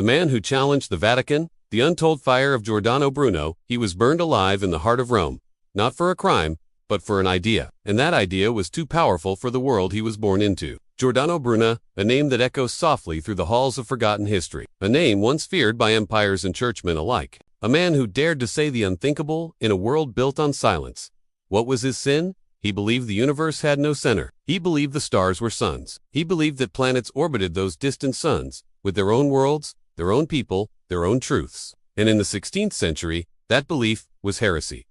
The man who challenged the Vatican, the untold fire of Giordano Bruno, he was burned alive in the heart of Rome, not for a crime, but for an idea. And that idea was too powerful for the world he was born into. Giordano Bruno, a name that echoes softly through the halls of forgotten history. A name once feared by empires and churchmen alike. A man who dared to say the unthinkable in a world built on silence. What was his sin? He believed the universe had no center. He believed the stars were suns. He believed that planets orbited those distant suns, with their own worlds, their own people, their own truths. And in the 16th century, that belief was heresy.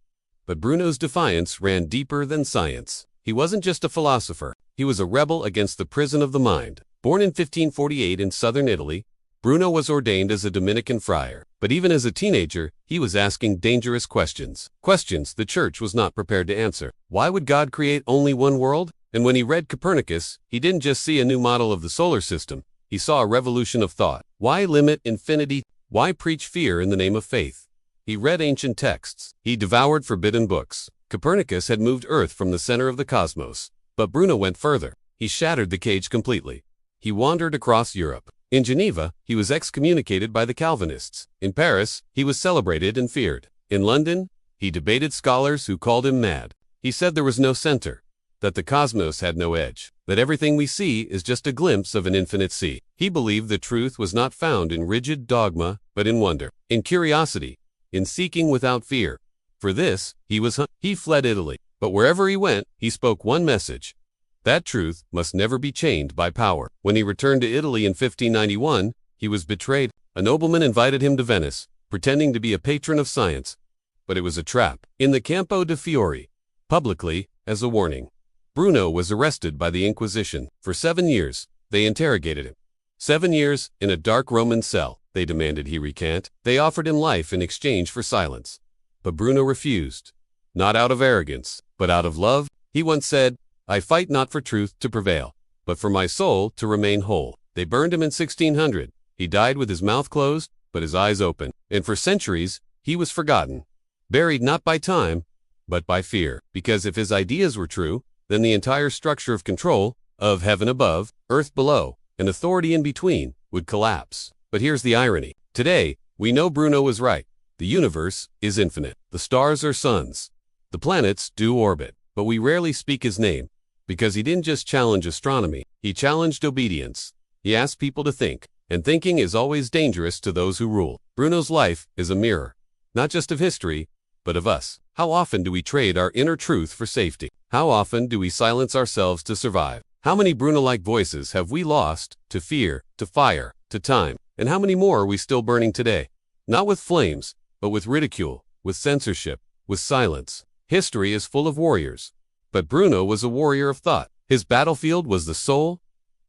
But Bruno's defiance ran deeper than science. He wasn't just a philosopher. He was a rebel against the prison of the mind. Born in 1548 in southern Italy, Bruno was ordained as a Dominican friar. But even as a teenager, he was asking dangerous questions. Questions the church was not prepared to answer. Why would God create only one world? And when he read Copernicus, he didn't just see a new model of the solar system. He saw a revolution of thought. Why limit infinity? Why preach fear in the name of faith? He read ancient texts. He devoured forbidden books. Copernicus had moved Earth from the center of the cosmos. But Bruno went further. He shattered the cage completely. He wandered across Europe. In Geneva, he was excommunicated by the Calvinists. In Paris, he was celebrated and feared. In London, he debated scholars who called him mad. He said there was no center, that the cosmos had no edge, that everything we see is just a glimpse of an infinite sea. He believed the truth was not found in rigid dogma, but in wonder, in curiosity, in seeking without fear. For this, he fled Italy. But wherever he went, he spoke one message. That truth must never be chained by power. When he returned to Italy in 1591, he was betrayed. A nobleman invited him to Venice, pretending to be a patron of science. But it was a trap. In the Campo de' Fiori, publicly, as a warning, Bruno was arrested by the Inquisition. For 7 years, they interrogated him. 7 years in a dark Roman cell. They demanded he recant. They offered him life in exchange for silence. But Bruno refused. Not out of arrogance, but out of love. He once said, "I fight not for truth to prevail, but for my soul to remain whole." They burned him in 1600. He died with his mouth closed, but his eyes open. And for centuries, he was forgotten. Buried not by time, but by fear. Because if his ideas were true, then the entire structure of control, of heaven above, earth below, and authority in between, would collapse. But here's the irony. Today, we know Bruno was right. The universe is infinite. The stars are suns. The planets do orbit. But we rarely speak his name, because he didn't just challenge astronomy. He challenged obedience. He asked people to think, and thinking is always dangerous to those who rule. Bruno's life is a mirror, not just of history, but of us. How often do we trade our inner truth for safety? How often do we silence ourselves to survive? How many Bruno-like voices have we lost to fear, to fire, to time? And how many more are we still burning today? Not with flames, but with ridicule, with censorship, with silence. History is full of warriors. But Bruno was a warrior of thought. His battlefield was the soul,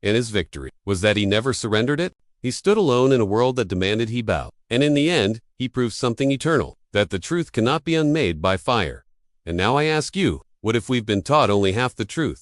and his victory was that he never surrendered it. He stood alone in a world that demanded he bow. And in the end, he proved something eternal, that the truth cannot be unmade by fire. And now I ask you, what if we've been taught only half the truth?